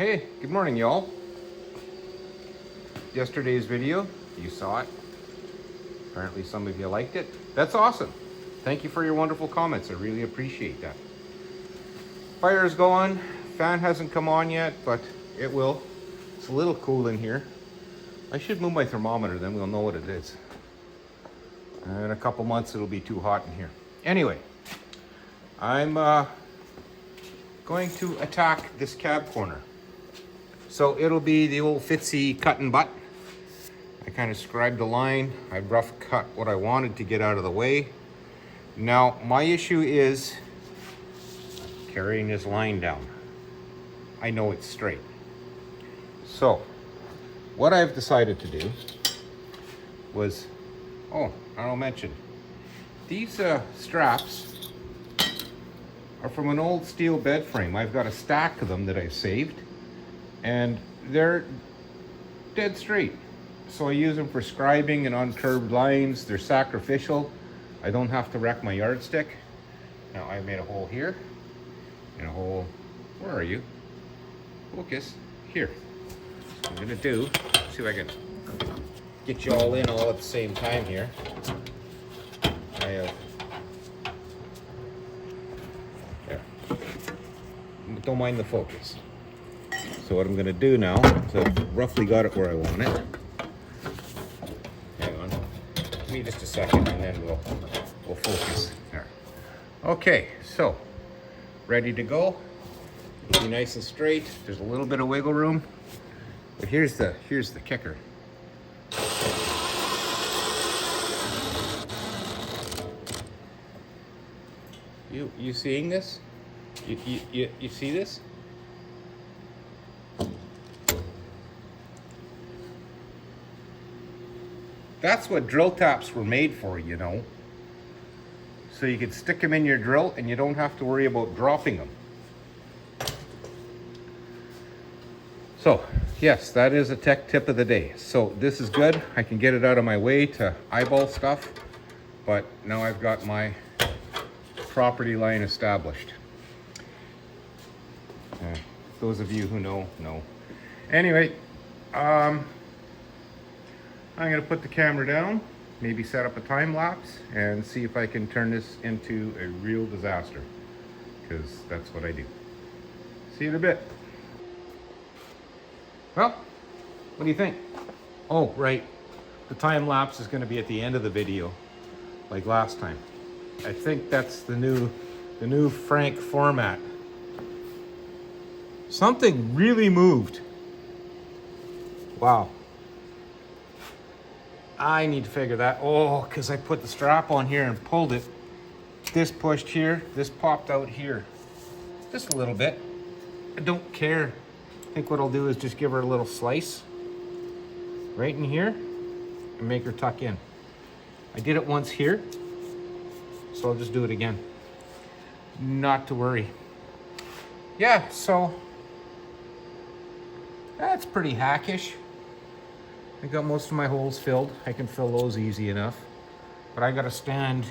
Hey, good morning, y'all. Yesterday's video, you saw it. Apparently some of you liked it. That's awesome. Thank you for your wonderful comments. I really appreciate that. Fire is going. Fan hasn't come on yet, but it will. It's a little cool in here. I should move my thermometer, then we'll know what it is. In a couple months, it'll be too hot in here. Anyway, I'm going to attack this cab corner. So it'll be the old Fitzy cut and butt. I kind of scribed the line. I rough cut what I wanted to get out of the way. Now, my issue is carrying this line down. I know it's straight. So, what I've decided to do was, I'll mention, these straps are from an old steel bed frame. I've got a stack of them that I've saved, and they're dead straight. So I use them for scribing and uncurved lines. They're sacrificial. I don't have to wreck my yardstick. Now I made a hole here and a hole, where are you? Focus, here. So I'm gonna see if I can get you all in all at the same time here. I have, there. Don't mind the focus. So what I'm gonna do now is I've roughly got it where I want it. Hang on, give me just a second and then we'll focus there. Okay, so ready to go. It'll be nice and straight. There's a little bit of wiggle room, but here's the kicker. You seeing this? You see this? That's what drill taps were made for, you know. So you could stick them in your drill and you don't have to worry about dropping them. So, yes, that is a tech tip of the day. So this is good. I can get it out of my way to eyeball stuff. But now I've got my property line established. Those of you who know. Anyway, I'm gonna put the camera down, maybe set up a time lapse and see if I can turn this into a real disaster, because that's what I do. See you in a bit. Well, what do you think? Oh, right. The time lapse is gonna be at the end of the video, like last time. I think that's the new Frank format. Something really moved. Wow. I need to figure that. Oh, because I put the strap on here and pulled it. This pushed here, this popped out here. Just a little bit. I don't care. I think what I'll do is just give her a little slice right in here and make her tuck in. I did it once here, so I'll just do it again. Not to worry. Yeah, so that's pretty hackish. I got most of my holes filled. I can fill those easy enough. But I gotta stand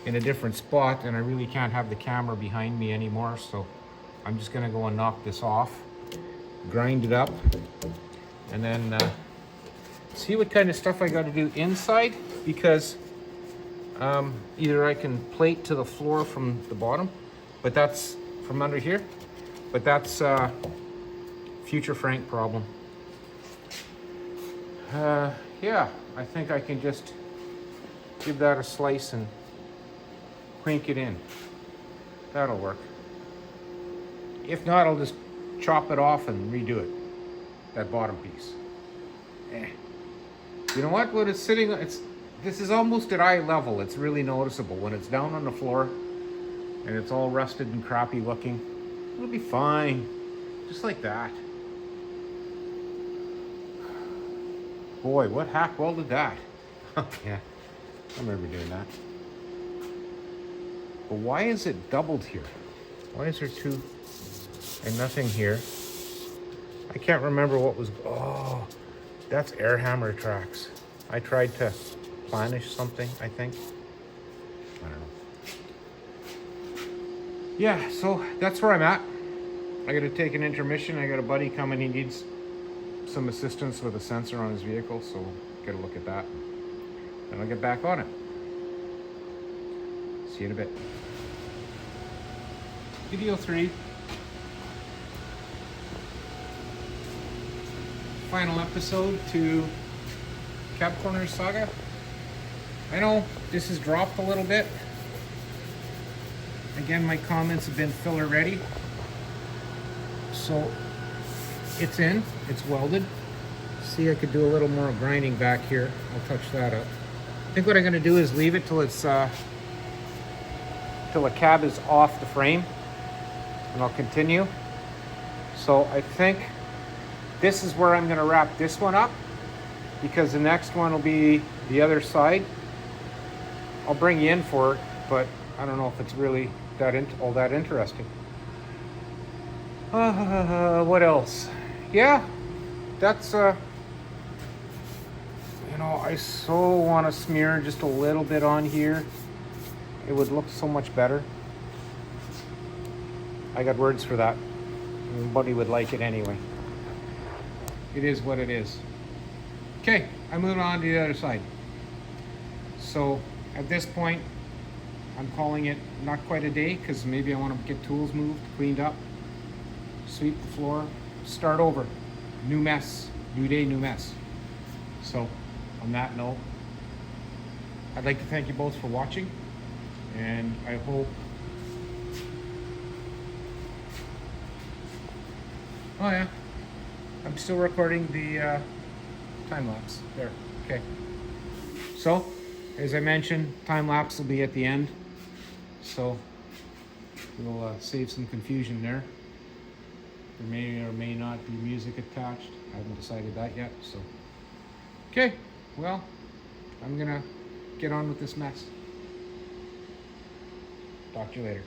in a different spot and I really can't have the camera behind me anymore. So I'm just gonna go and knock this off, grind it up, and then see what kind of stuff I gotta do inside, because either I can plate to the floor from the bottom, but that's from under here, but that's future Frank problem. Yeah, I think I can just give that a slice and crank it in. That'll work. If not, I'll just chop it off and redo it, that bottom piece. You know what? When it's sitting, this is almost at eye level. It's really noticeable. When it's down on the floor and it's all rusted and crappy looking, it'll be fine, just like that. Boy, what hack welded that? Yeah, I remember doing that. But why is it doubled here? Why is there two and nothing here? I can't remember what was, oh, that's air hammer tracks. I tried to planish something, I think. I don't know. Yeah, so that's where I'm at. I gotta take an intermission. I got a buddy coming. He needs some assistance with a sensor on his vehicle, so get a look at that. Then I'll get back on it. See you in a bit. Video 3. Final episode to Cab Corners Saga. I know this has dropped a little bit. Again, my comments have been filler ready. So it's in, it's welded. See, I could do a little more grinding back here. I'll touch that up. I think what I'm gonna do is leave it till it's till the cab is off the frame, and I'll continue. So I think this is where I'm gonna wrap this one up, because the next one will be the other side. I'll bring you in for it, but I don't know if it's really all that interesting. What else? Yeah, that's you know, I so want to smear just a little bit on here. It would look so much better. I got words for that. Nobody would like it anyway. It is what it is. Okay, I moved on to the other side. So at this point, I'm calling it not quite a day, because maybe I want to get tools moved, cleaned up, sweep the floor, start over. New mess, new day, new mess. So on that note, I'd like to thank you both for watching, and I hope oh yeah, I'm still recording the time lapse there. Okay, so as I mentioned, time lapse will be at the end, so we'll save some confusion there. There may or may not be music attached. I haven't decided that yet. So, okay, well, I'm gonna get on with this mess. Talk to you later.